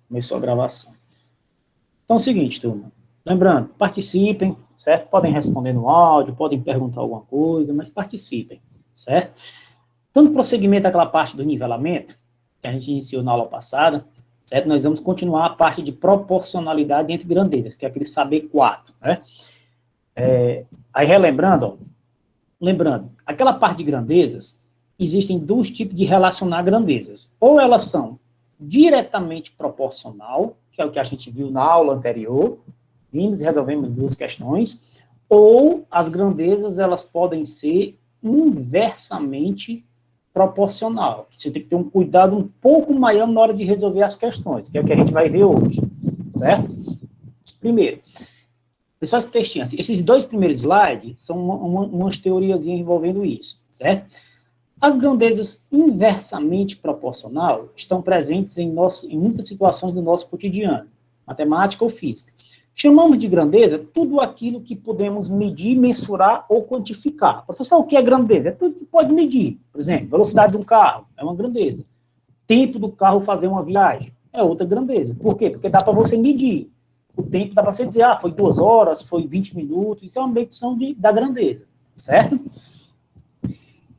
Começou a gravação. Então é o seguinte, turma. Lembrando, participem, certo? Podem responder no áudio, podem perguntar alguma coisa, mas participem, certo? Dando prosseguimento àquela parte do nivelamento, que a gente iniciou na aula passada, certo? Nós vamos continuar a parte de proporcionalidade entre grandezas, que é aquele saber 4, né? Aí relembrando, ó, lembrando, aquela parte de grandezas, existem dois tipos de relacionar grandezas. Ou elas são diretamente proporcional, que é o que a gente viu na aula anterior, vimos e resolvemos duas questões, ou as grandezas, elas podem ser inversamente proporcional. Você tem que ter um cuidado um pouco maior na hora de resolver as questões, que é o que a gente vai ver hoje, certo? Primeiro, pessoal, esse textinho, esses dois primeiros slides são umas teorias envolvendo isso, certo? As grandezas inversamente proporcional estão presentes em muitas situações do nosso cotidiano, matemática ou física. Chamamos de grandeza tudo aquilo que podemos medir, mensurar ou quantificar. Professor, o que é grandeza? É tudo que pode medir. Por exemplo, velocidade de um carro é uma grandeza. Tempo do carro fazer uma viagem é outra grandeza. Por quê? Porque dá para você medir. O tempo dá para você dizer, foi 2 horas, foi 20 minutos, isso é uma medição da grandeza, certo?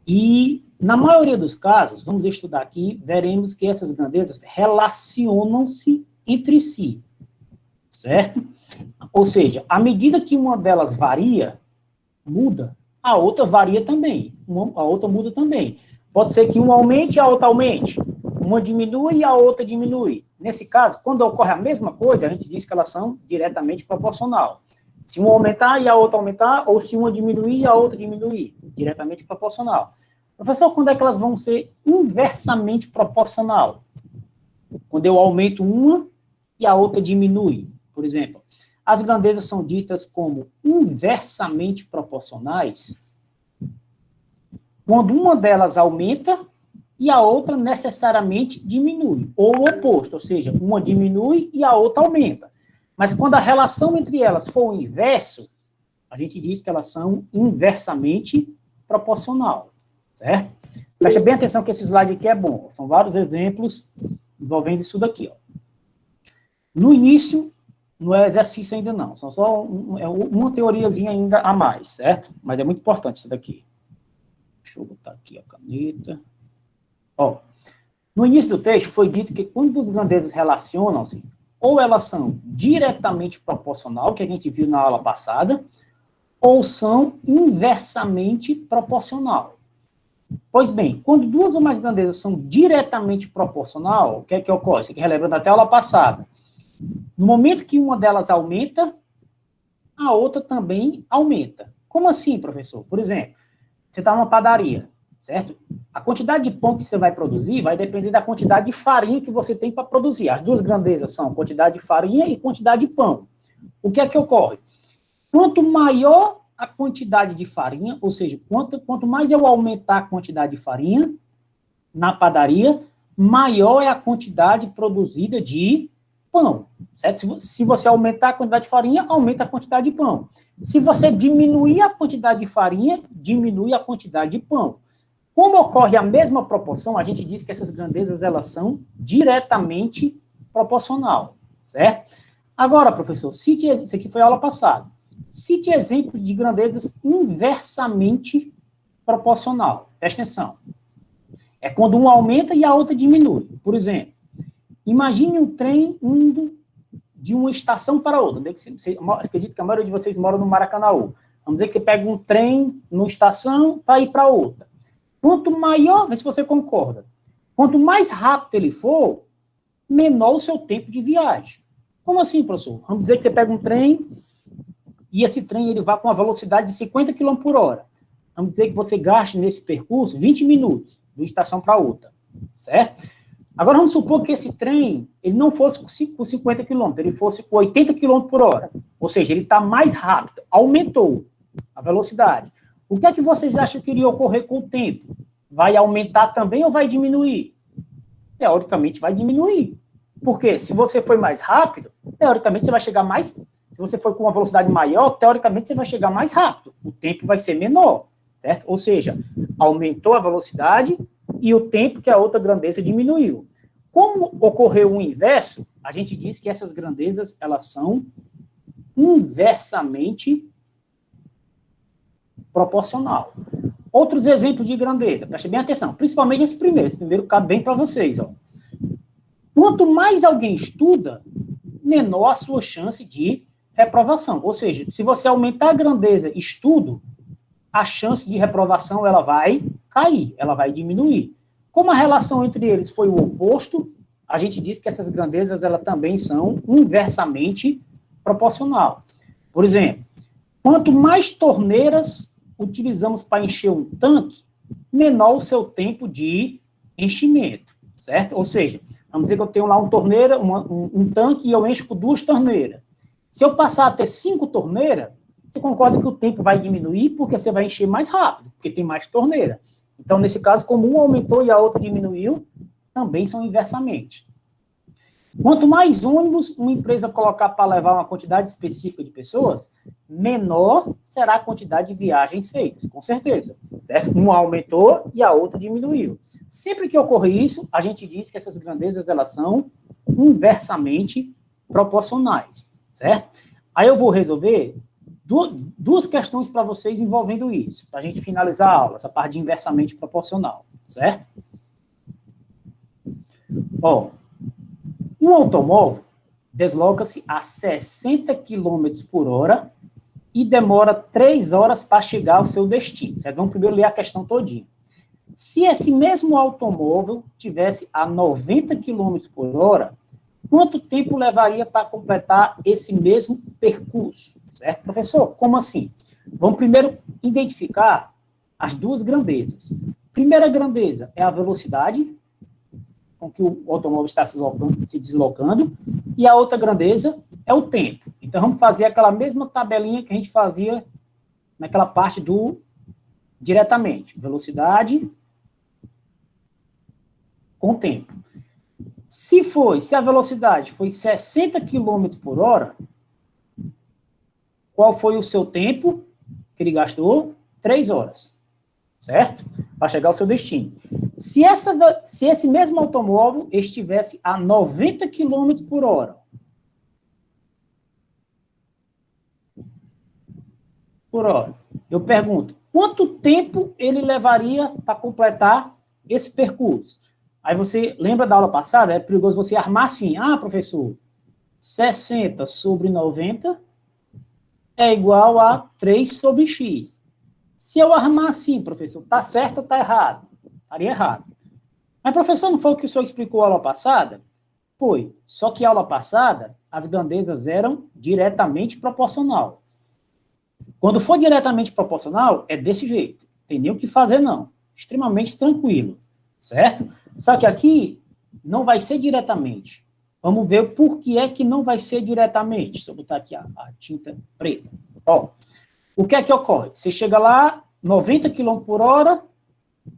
E, na maioria dos casos, vamos estudar aqui, veremos que essas grandezas relacionam-se entre si, certo? Ou seja, à medida que uma delas varia, muda, a outra varia também, a outra muda também. Pode ser que uma aumente e a outra aumente, uma diminui e a outra diminui. Nesse caso, quando ocorre a mesma coisa, a gente diz que elas são diretamente proporcional. Se uma aumentar e a outra aumentar, ou se uma diminuir e a outra diminuir, diretamente proporcional. Professor, quando é que elas vão ser inversamente proporcional? Quando eu aumento uma e a outra diminui, por exemplo. As grandezas são ditas como inversamente proporcionais quando uma delas aumenta e a outra necessariamente diminui, ou o oposto, ou seja, uma diminui e a outra aumenta. Mas quando a relação entre elas for o inverso, a gente diz que elas são inversamente proporcional, certo? Preste bem atenção que esse slide aqui é bom. São vários exemplos envolvendo isso daqui, ó. No início, não é exercício ainda não, são só uma teoriazinha ainda a mais, certo? Mas é muito importante isso daqui. Deixa eu botar aqui a caneta. Ó, no início do texto foi dito que quando as grandezas relacionam-se, ou elas são diretamente proporcional, que a gente viu na aula passada, ou são inversamente proporcional. Pois bem, quando duas ou mais grandezas são diretamente proporcional, o que é que ocorre? Isso aqui relembrando até a aula passada. No momento que uma delas aumenta, a outra também aumenta. Como assim, professor? Por exemplo, você está numa padaria, certo? A quantidade de pão que você vai produzir vai depender da quantidade de farinha que você tem para produzir. As duas grandezas são quantidade de farinha e quantidade de pão. O que é que ocorre? Quanto maior a quantidade de farinha, ou seja, quanto mais eu aumentar a quantidade de farinha na padaria, maior é a quantidade produzida de pão, certo? Se você aumentar a quantidade de farinha, aumenta a quantidade de pão. Se você diminuir a quantidade de farinha, diminui a quantidade de pão. Como ocorre a mesma proporção, a gente diz que essas grandezas, elas são diretamente proporcional, certo? Agora, professor, cite, isso aqui foi a aula passada, cite exemplos de grandezas inversamente proporcional. Presta atenção. É quando uma aumenta e a outra diminui. Por exemplo, imagine um trem indo de uma estação para outra. Acredito que a maioria de vocês moram no Maracanaú. Vamos dizer que você pega um trem numa estação para ir para outra. Quanto maior, vê se você concorda, quanto mais rápido ele for, menor o seu tempo de viagem. Como assim, professor? Vamos dizer que você pega um trem e esse trem ele vai com uma velocidade de 50 km por hora. Vamos dizer que você gaste nesse percurso 20 minutos, de uma estação para outra, certo? Agora, vamos supor que esse trem, ele não fosse com 50 km, ele fosse com 80 km por hora. Ou seja, ele está mais rápido, aumentou a velocidade. O que é que vocês acham que iria ocorrer com o tempo? Vai aumentar também ou vai diminuir? Teoricamente, vai diminuir. Porque se você for mais rápido, teoricamente, você vai chegar mais... Se você for com uma velocidade maior, teoricamente, você vai chegar mais rápido. O tempo vai ser menor, certo? Ou seja, aumentou a velocidade e o tempo que a outra grandeza diminuiu. Como ocorreu o inverso, a gente diz que essas grandezas, elas são inversamente proporcional. Outros exemplos de grandeza, preste bem atenção, principalmente esse primeiro cabe bem para vocês, ó. Quanto mais alguém estuda, menor a sua chance de reprovação. Ou seja, se você aumentar a grandeza estudo, a chance de reprovação ela vai cair, ela vai diminuir. Como a relação entre eles foi o oposto, a gente diz que essas grandezas elas também são inversamente proporcional. Por exemplo, quanto mais torneiras utilizamos para encher um tanque, menor o seu tempo de enchimento, certo? Ou seja, vamos dizer que eu tenho lá um tanque e eu encho com 2 torneiras. Se eu passar a ter 5 torneiras, você concorda que o tempo vai diminuir porque você vai encher mais rápido, porque tem mais torneira. Então, nesse caso, como um aumentou e a outra diminuiu, também são inversamente. Quanto mais ônibus uma empresa colocar para levar uma quantidade específica de pessoas, menor será a quantidade de viagens feitas, com certeza. Certo? Uma aumentou e a outra diminuiu. Sempre que ocorre isso, a gente diz que essas grandezas elas são inversamente proporcionais, certo? Aí eu vou resolver duas questões para vocês envolvendo isso, para a gente finalizar a aula, essa parte de inversamente proporcional, certo? Ó, um automóvel desloca-se a 60 km por hora e demora 3 horas para chegar ao seu destino. Certo? Vamos primeiro ler a questão todinha. Se esse mesmo automóvel tivesse a 90 km por hora, quanto tempo levaria para completar esse mesmo percurso? Certo, professor? Como assim? Vamos primeiro identificar as duas grandezas. Primeira grandeza é a velocidade com que o automóvel está se deslocando, e a outra grandeza é o tempo. Então, vamos fazer aquela mesma tabelinha que a gente fazia naquela parte do diretamente. Velocidade com tempo. Se a velocidade foi 60 km por hora, qual foi o seu tempo que ele gastou? 3 horas. Certo? Para chegar ao seu destino. Se esse mesmo automóvel estivesse a 90 km por hora, eu pergunto, quanto tempo ele levaria para completar esse percurso? Aí você lembra da aula passada? É perigoso você armar assim, professor, 60 sobre 90 é igual a 3 sobre x. Se eu armar assim, professor, tá certo ou tá errado? Estaria errado. Mas, professor, não foi o que o senhor explicou a aula passada? Foi. Só que a aula passada, as grandezas eram diretamente proporcional. Quando for diretamente proporcional, é desse jeito. Tem nem o que fazer, não. Extremamente tranquilo. Certo? Só que aqui não vai ser diretamente. Vamos ver por que é que não vai ser diretamente. Deixa eu botar aqui a tinta preta. Ó, o que é que ocorre? Você chega lá, 90 km por hora,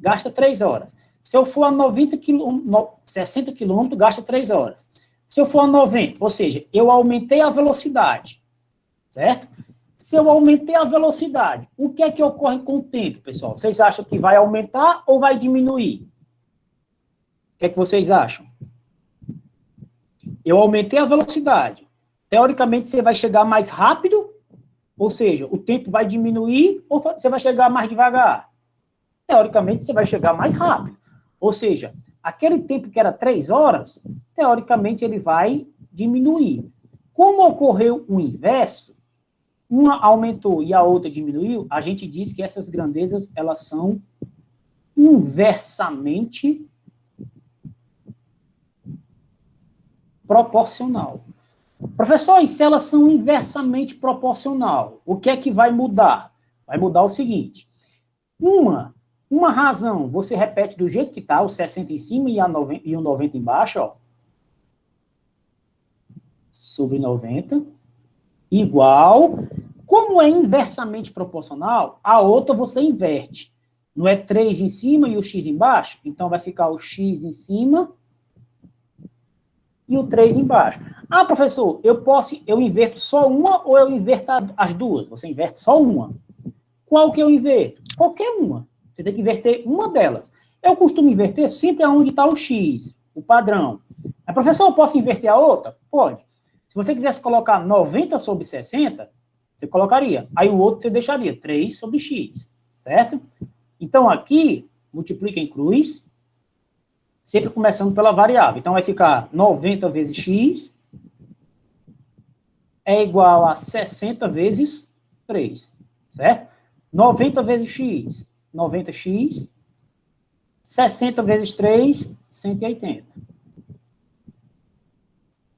gasta 3 horas. Se eu for a 60 km, gasta 3 horas. Se eu for a 90, ou seja, eu aumentei a velocidade, certo? Se eu aumentei a velocidade, o que é que ocorre com o tempo, pessoal? Vocês acham que vai aumentar ou vai diminuir? O que é que vocês acham? Eu aumentei a velocidade. Teoricamente, você vai chegar mais rápido, ou seja, o tempo vai diminuir ou você vai chegar mais devagar? Teoricamente, você vai chegar mais rápido. Ou seja, aquele tempo que era 3 horas, teoricamente, ele vai diminuir. Como ocorreu o inverso, uma aumentou e a outra diminuiu, a gente diz que essas grandezas, elas são inversamente proporcional. Professor, e se elas são inversamente proporcional, o que é que vai mudar? Vai mudar o seguinte, uma razão, você repete do jeito que está, o 60 em cima e o 90 embaixo, ó, sobre 90, igual, como é inversamente proporcional, a outra você inverte. Não é 3 em cima e o x embaixo? Então vai ficar o x em cima e o 3 embaixo. Professor, eu inverto só uma ou eu inverto as duas? Você inverte só uma. Qual que eu inverto? Qualquer uma. Você tem que inverter uma delas. Eu costumo inverter sempre aonde está o x. o padrão. Mas, professor, eu posso inverter a outra? Pode. Se você quisesse colocar 90 sobre 60, você colocaria. Aí o outro você deixaria 3 sobre x, certo? Então, aqui, multiplica em cruz, sempre começando pela variável. Então, vai ficar 90 vezes x é igual a 60 vezes 3, certo? 90 vezes x, 90x. 60 vezes 3, 180.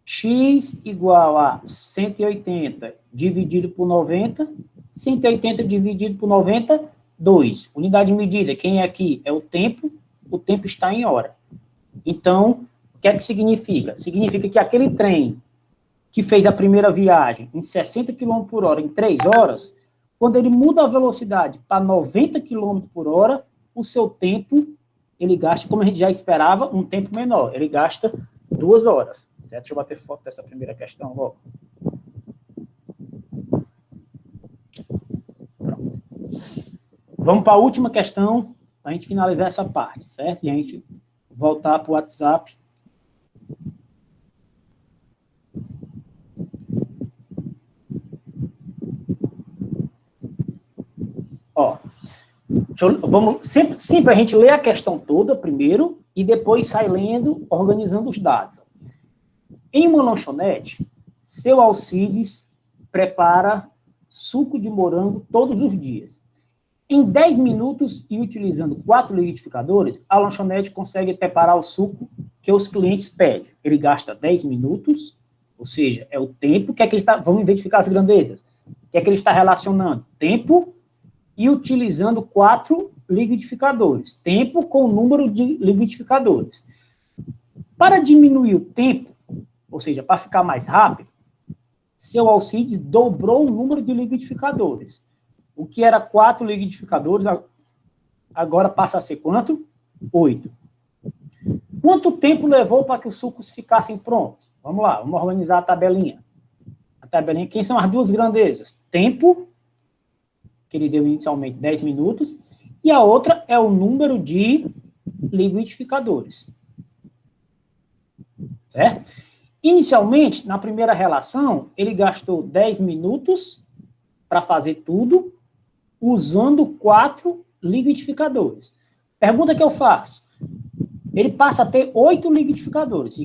X igual a 180 dividido por 90. 180 dividido por 90, 2. Unidade de medida, quem é aqui? É o tempo está em hora. Então, o que é que significa? Significa que aquele trem que fez a primeira viagem em 60 km por hora em 3 horas, quando ele muda a velocidade para 90 km por hora, o seu tempo, ele gasta, como a gente já esperava, um tempo menor. Ele gasta 2 horas. Certo? Deixa eu bater foto dessa primeira questão logo. Pronto. Vamos para a última questão, para a gente finalizar essa parte, certo? E a gente voltar para o WhatsApp. Ó, vamos sempre a gente lê a questão toda primeiro e depois sai lendo, organizando os dados. Em uma lanchonete, seu Alcides prepara suco de morango todos os dias. Em 10 minutos e utilizando 4 liquidificadores, a lanchonete consegue preparar o suco que os clientes pedem. Ele gasta 10 minutos, ou seja, é o tempo que é que ele está... Vamos identificar as grandezas. O que é que ele está relacionando? Tempo e utilizando 4 liquidificadores. Tempo com o número de liquidificadores. Para diminuir o tempo, ou seja, para ficar mais rápido, seu Alcides dobrou o número de liquidificadores. O que era 4 liquidificadores, agora passa a ser quanto? 8. Quanto tempo levou para que os sucos ficassem prontos? Vamos lá, vamos organizar a tabelinha. A tabelinha, quem são as duas grandezas? Tempo, que ele deu inicialmente 10 minutos, e a outra é o número de liquidificadores. Certo? Inicialmente, na primeira relação, ele gastou 10 minutos para fazer tudo, usando 4 liquidificadores. Pergunta que eu faço. Ele passa a ter 8 liquidificadores.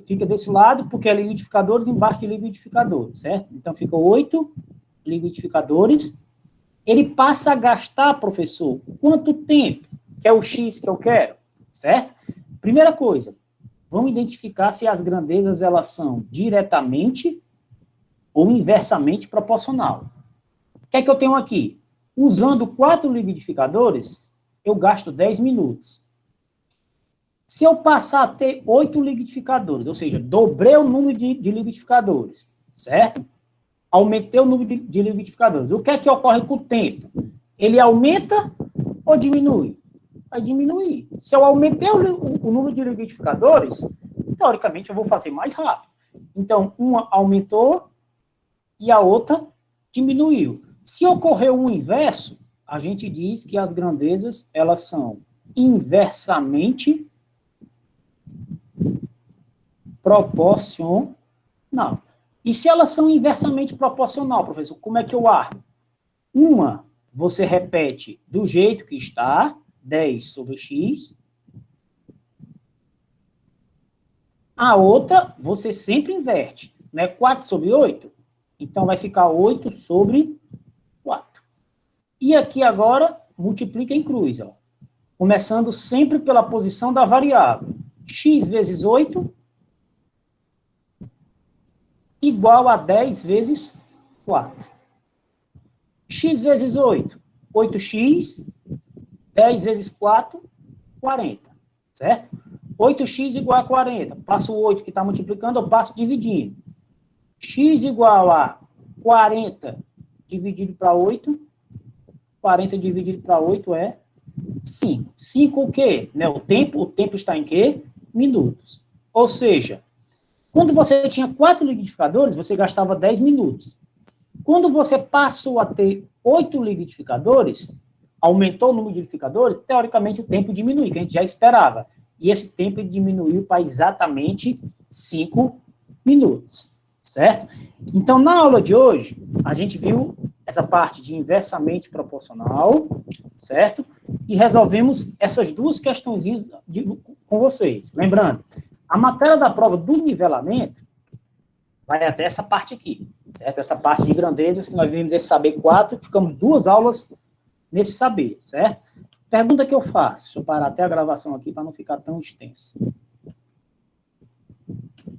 Fica desse lado, porque é liquidificadores embaixo de liquidificadores, certo? Então, fica 8 liquidificadores. Ele passa a gastar, professor, quanto tempo? Que é o X que eu quero, certo? Primeira coisa, vamos identificar se as grandezas elas são diretamente ou inversamente proporcional. O que é que eu tenho aqui? Usando 4 liquidificadores, eu gasto 10 minutos. Se eu passar a ter 8 liquidificadores, ou seja, dobrei o número de liquidificadores, certo? Aumentei o número de liquidificadores. O que é que ocorre com o tempo? Ele aumenta ou diminui? Vai diminuir. Se eu aumentei o número de liquidificadores, teoricamente eu vou fazer mais rápido. Então, uma aumentou e a outra diminuiu. Se ocorreu o inverso, a gente diz que as grandezas elas são inversamente proporcional. E se elas são inversamente proporcional, professor, como é que eu armo? Uma, você repete do jeito que está, 10 sobre x. A outra, você sempre inverte, né? 4 sobre 8. Então, vai ficar 8 sobre 4. E aqui agora, multiplica em cruz, ó. Começando sempre pela posição da variável. X vezes 8 igual a 10 vezes 4. X vezes 8, 8x, 10 vezes 4, 40, certo? 8x igual a 40, passo o 8 que está multiplicando, eu passo dividindo. X igual a 40 dividido para 8, 40 dividido para 8 é 5. 5 o quê? Né? O tempo está em quê? Minutos. Ou seja, quando você tinha 4 liquidificadores, você gastava 10 minutos. Quando você passou a ter 8 liquidificadores, aumentou o número de liquidificadores, teoricamente o tempo diminui, que a gente já esperava. e esse tempo ele diminuiu para exatamente 5 minutos, certo? Então, na aula de hoje, a gente viu essa parte de inversamente proporcional, certo? E resolvemos essas duas questõezinhas com vocês. Lembrando, a matéria da prova do nivelamento vai até essa parte aqui, certo? Essa parte de grandezas, que nós vimos esse saber 4, ficamos 2 aulas nesse saber, certo? Pergunta que eu faço, deixa eu parar até a gravação aqui para não ficar tão extensa.